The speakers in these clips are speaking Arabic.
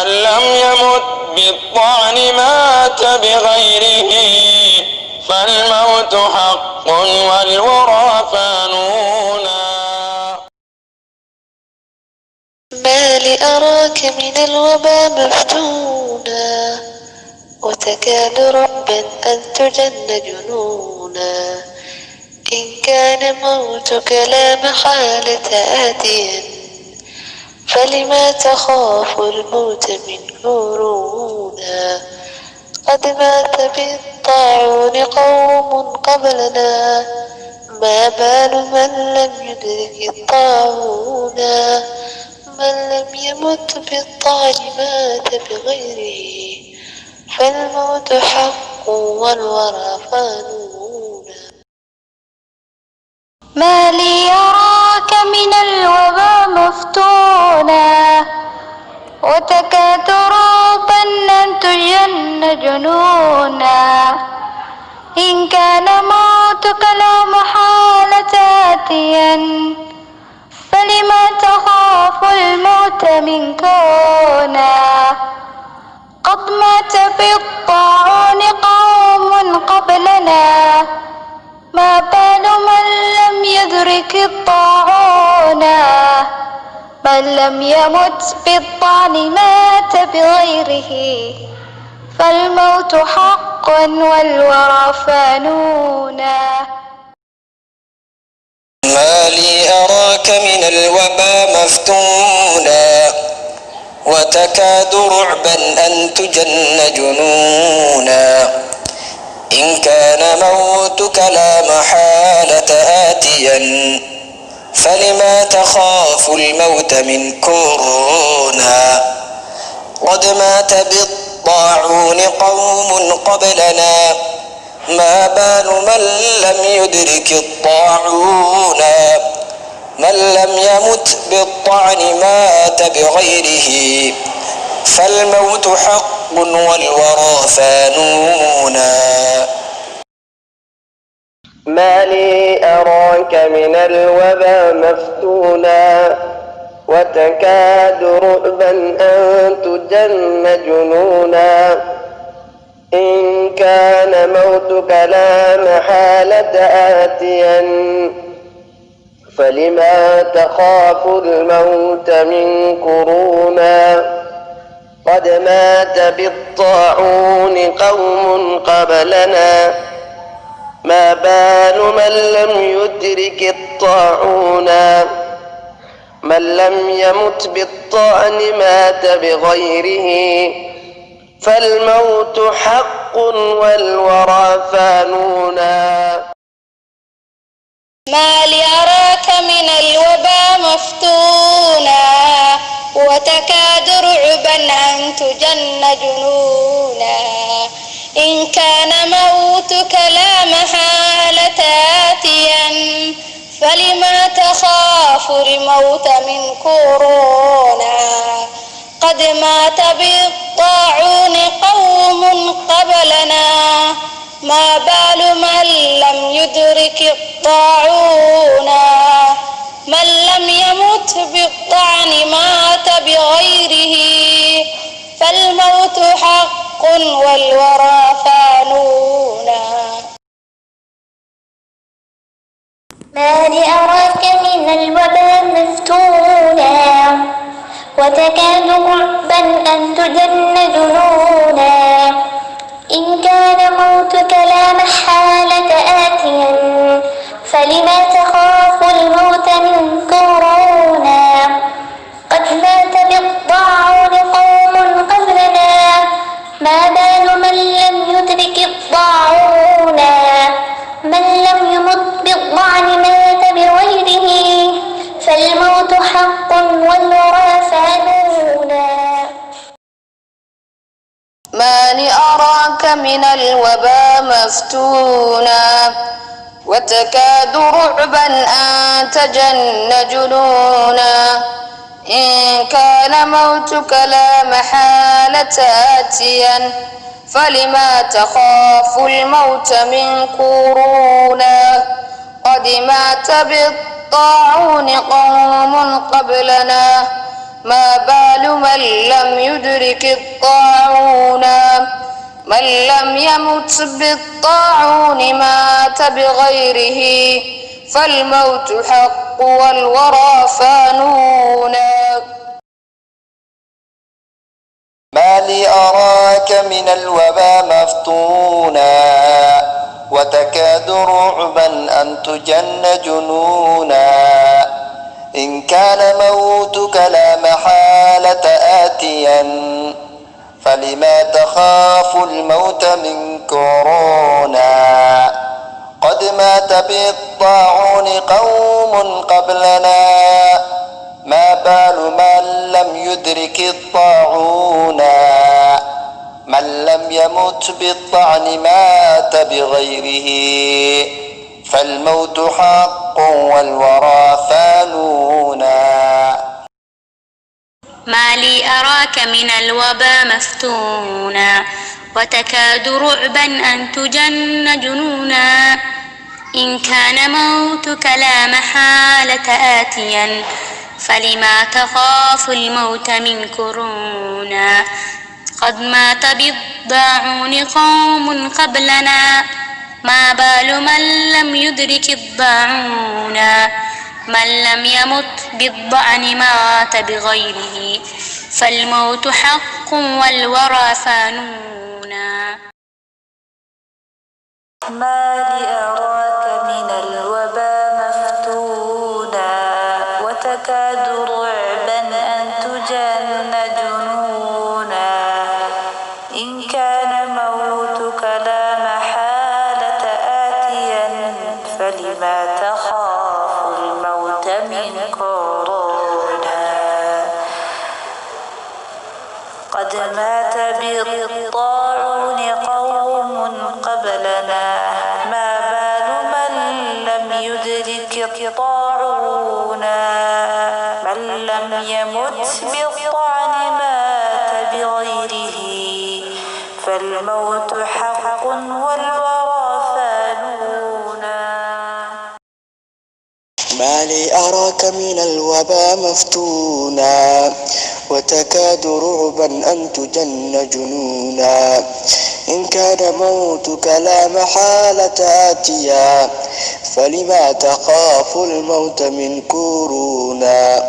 من لم يمت بالطعن مات بغيره فالموت حق والورى فانونا. ما لأراك من الوبا مفتونا وتكاد رعبا أن تجن جنونا إن كان موتك لا محالة آتيا فلما تخاف الموت من كورونا قد مات بالطاعون قوم قبلنا ما بال من لم يدرك الطاعون من لم يمت بالطعن مات بغيره فالموت حق والورى فانون. ما لي أراك من الوبا مفتونا وتكاد رعبا أن تجن جنونا إن كان موتك لا محالة آتيا فلما تخاف الموت من كونا قد مات بالطاعون قوم قبلنا ما بال من لم يدرك الطاعون من لم يمت بالطعن مات بغيره فالموت حق والورى فانونا. ما لي أراك من الوبا مفتونا وتكاد رعبا أن تجن جنونا إن كان موتك لا محالة آتيا فلما تخاف الموت من كورونا قد مات بالطاعون قوم قبلنا ما بال من لم يدرك الطاعون من لم يمت بالطعن مات بغيره فالموت حق والورى فانونا. ما لي أراك من الوبا مفتونا وتكاد رعبا أن تجن جنونا إن كان موتك لا محالة آتيا فلما تخاف الموت من كورونا قد مات بالطاعون قوم قبلنا ما بال من لم يدرك الطاعون من لم يمت بالطعن مات بغيره فالموت حق والورى فانونا. ما لي أراك من الوبا مفتونا وتكاد رعبا أن تجن جنونا إن كان موتك لا محالة آتيا فلما تخاف الموت من كورونا قد مات بالطاعون قوم قبلنا ما بال من لم يدرك الطاعون من لم يمت بالطعن مات بغيره فالموت حق والورى فانونا. ما لأراك من الوبا مفتونا وتكاد رعبا أن تجن جنونا إن كان موتك لا محالة آتيا فلما تخاف الموت من كورونا قد مات بالطاعون قوم قبلنا ما بال من لم يدرك الطاعون من لم يمت بالطعن مات بغيره فالموت حق والورى فانونا. ما لي أراك من الوبا مفتونا وتكاد رعبا أن تجن جنونا إن كان موتك لا محالة آتيا فلما تخاف الموت من كورونا قد مات بالطاعون قوم قبلنا ما بال من لم يدرك الطاعون من لم يمت بالطاعون مات بغيره فالموت حق والورى فانون ما لي أراك من الوبا مفتونا وتكاد رعبا أن تجن جنونا إن كان موتك لا محالة آتيا فلما تخاف الموت من كورونا قد مات بالطاعون قوم قبلنا ما بال من لم يدرك الطاعون من لم يمت بالطعن مات بغيره فالموت حق والورى فانونا ما لي أراك من الوبا مفتونا وتكاد رعبا أن تجن جنونا إن كان موتك لا محالة آتيا فلما تخاف الموت من كورونا قد مات بالضاعون قوم قبلنا ما بال من لم يدرك الضاعون من لم يمت بالضعن مات بغيره فالموت حق والورى فانونا ما لي أراك من الوبا مفتونا وتكاد رعبا أن تجن جنونا إن كان موتك لا محالة آتيا فلما تخاف الموت من كورونا قد مات بالطاعون قوم قبلنا ما بال من لم يدرك الطاعون من لم يمت بالطعن مات بغيره فالموت حق والورى فانونا ما لي أراك من الوبا مفتونا وتكاد رعبا أن تجن جنونا إن كان موتك لا محالة آتيا فلما تخاف الموت من كورونا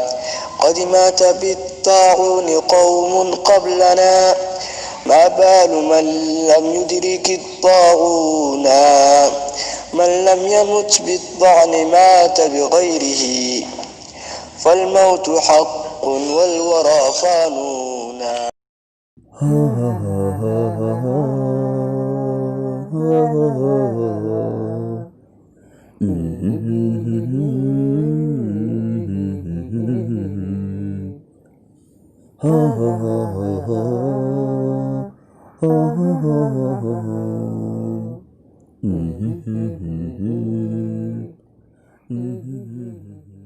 قد مات بالطاعون قوم قبلنا ما بال من لم يدرك الطاعون من لم يمت بالطعن مات بغيره فالموت حق والورى فانونا Mm-hmm.